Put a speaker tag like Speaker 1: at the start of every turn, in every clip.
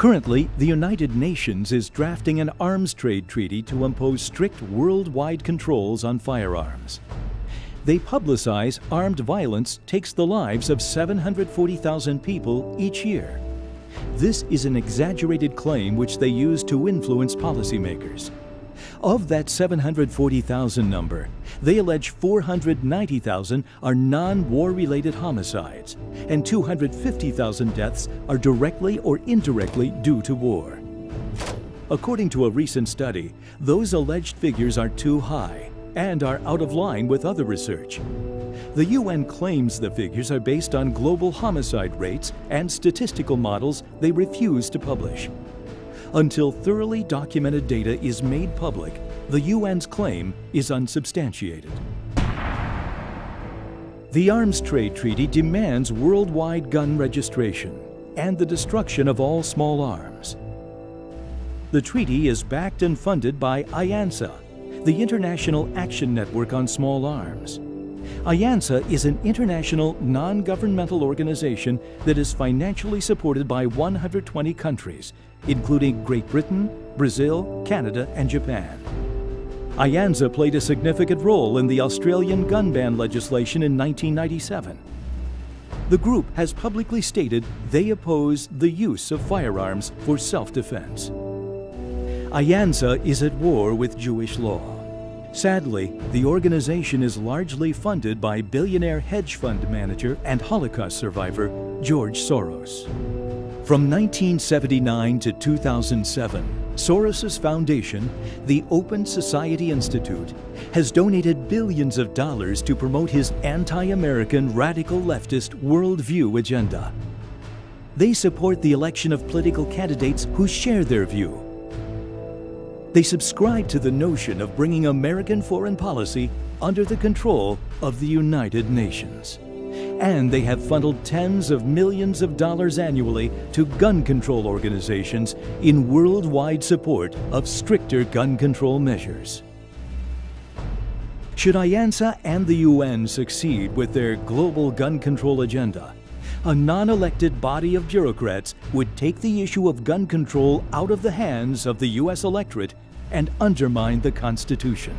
Speaker 1: Currently, the United Nations is drafting an arms trade treaty to impose strict worldwide controls on firearms. They publicize armed violence takes the lives of 740,000 people each year. This is an exaggerated claim which they use to influence policymakers. Of that 740,000 number, they allege 490,000 are non-war-related homicides, and 250,000 deaths are directly or indirectly due to war. According to a recent study, those alleged figures are too high and are out of line with other research. The UN claims the figures are based on global homicide rates and statistical models they refuse to publish. Until thoroughly documented data is made public, the UN's claim is unsubstantiated. The Arms Trade Treaty demands worldwide gun registration and the destruction of all small arms. The treaty is backed and funded by IANSA, the International Action Network on Small Arms. IANSA is an international non-governmental organization that is financially supported by 120 countries, including Great Britain, Brazil, Canada, and Japan. IANSA played a significant role in the Australian gun ban legislation in 1997. The group has publicly stated they oppose the use of firearms for self-defense. IANSA is at war with Jewish law. Sadly, the organization is largely funded by billionaire hedge fund manager and Holocaust survivor George Soros. From 1979 to 2007, Soros's foundation, the Open Society Institute, has donated billions of dollars to promote his anti-American radical leftist worldview agenda. They support the election of political candidates who share their view. They subscribe to the notion of bringing American foreign policy under the control of the United Nations. And they have funneled tens of millions of dollars annually to gun control organizations in worldwide support of stricter gun control measures. Should IANSA and the UN succeed with their global gun control agenda, a non-elected body of bureaucrats would take the issue of gun control out of the hands of the U.S. electorate and undermine the Constitution.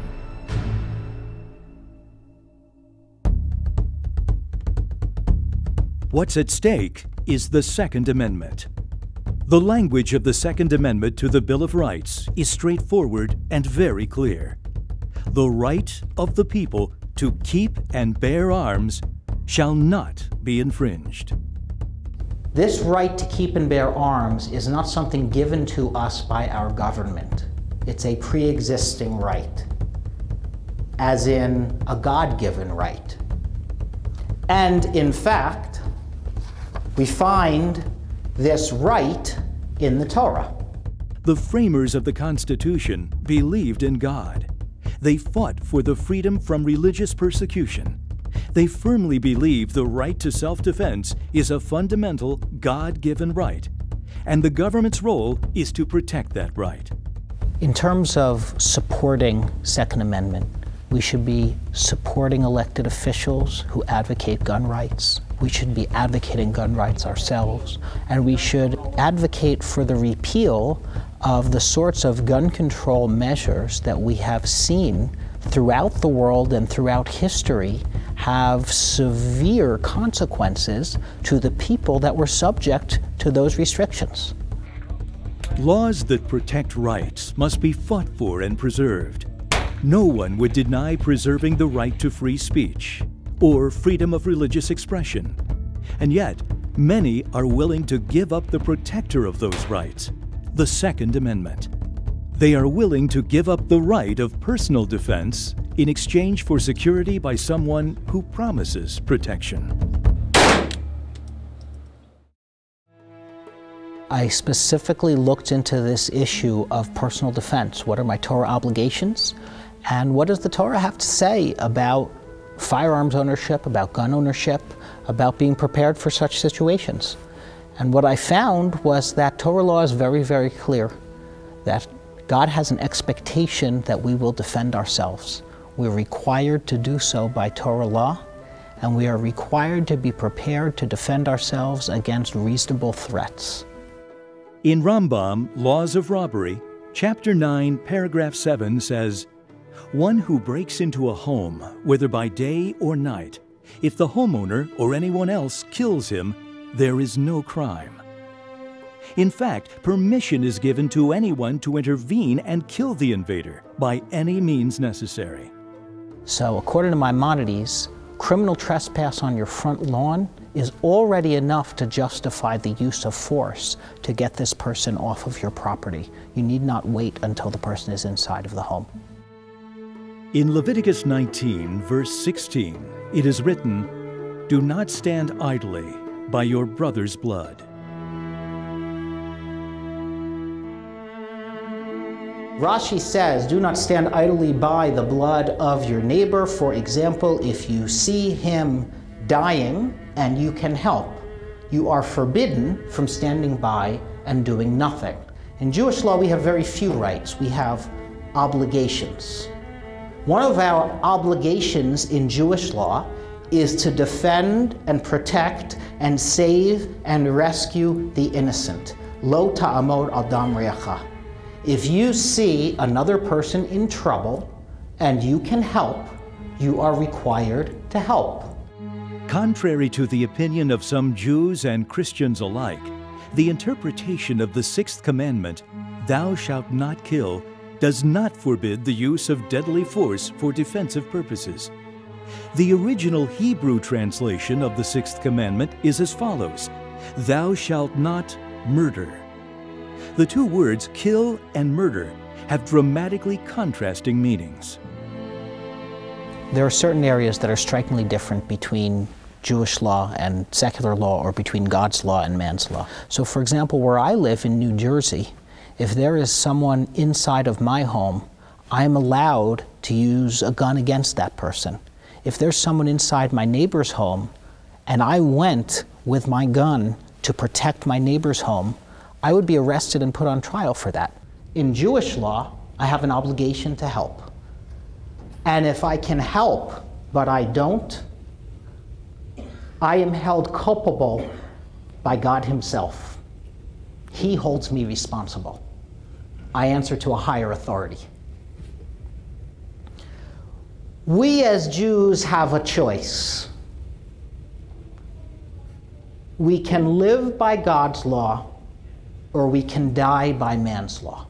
Speaker 1: What's at stake is the Second Amendment. The language of the Second Amendment to the Bill of Rights is straightforward and very clear. The right of the people to keep and bear arms shall not be infringed.
Speaker 2: This right to keep and bear arms is not something given to us by our government. It's a pre-existing right, as in a God-given right. And in fact, we find this right in the Torah.
Speaker 1: The framers of the Constitution believed in God. They fought for the freedom from religious persecution. They firmly believe the right to self-defense is a fundamental God-given right, and the government's role is to protect that right.
Speaker 2: In terms of supporting Second Amendment, we should be supporting elected officials who advocate gun rights. We should be advocating gun rights ourselves, and we should advocate for the repeal of the sorts of gun control measures that we have seen throughout the world and throughout history have severe consequences to the people that were subject to those restrictions.
Speaker 1: Laws that protect rights must be fought for and preserved. No one would deny preserving the right to free speech or freedom of religious expression. And yet, many are willing to give up the protector of those rights, the Second Amendment. They are willing to give up the right of personal defense in exchange for security by someone who promises protection.
Speaker 2: I specifically looked into this issue of personal defense. What are my Torah obligations? And what does the Torah have to say about firearms ownership, about gun ownership, about being prepared for such situations? And what I found was that Torah law is very, very clear, that God has an expectation that we will defend ourselves. We're required to do so by Torah law, and we are required to be prepared to defend ourselves against reasonable threats.
Speaker 1: In Rambam, Laws of Robbery, Chapter 9, Paragraph 7 says, "One who breaks into a home, whether by day or night, if the homeowner or anyone else kills him, there is no crime." In fact, permission is given to anyone to intervene and kill the invader by any means necessary.
Speaker 2: So according to Maimonides, criminal trespass on your front lawn is already enough to justify the use of force to get this person off of your property. You need not wait until the person is inside of the home.
Speaker 1: In Leviticus 19, verse 16, it is written, "Do not stand idly by your brother's blood."
Speaker 2: Rashi says, do not stand idly by the blood of your neighbor. For example, if you see him dying and you can help, you are forbidden from standing by and doing nothing. In Jewish law, we have very few rights. We have obligations. One of our obligations in Jewish law is to defend and protect and save and rescue the innocent. Lo ta'amod al dam re'acha. If you see another person in trouble and you can help, you are required to help.
Speaker 1: Contrary to the opinion of some Jews and Christians alike, the interpretation of the sixth commandment, "Thou shalt not kill," does not forbid the use of deadly force for defensive purposes. The original Hebrew translation of the sixth commandment is as follows, "Thou shalt not murder." The two words kill and murder have dramatically contrasting meanings.
Speaker 2: There are certain areas that are strikingly different between Jewish law and secular law, or between God's law and man's law. So for example, where I live in New Jersey, if there is someone inside of my home, I'm allowed to use a gun against that person. If there's someone inside my neighbor's home and I went with my gun to protect my neighbor's home, I would be arrested and put on trial for that. In Jewish law, I have an obligation to help. And if I can help, but I don't, I am held culpable by God Himself. He holds me responsible. I answer to a higher authority. We as Jews have a choice. We can live by God's law, or we can die by man's law.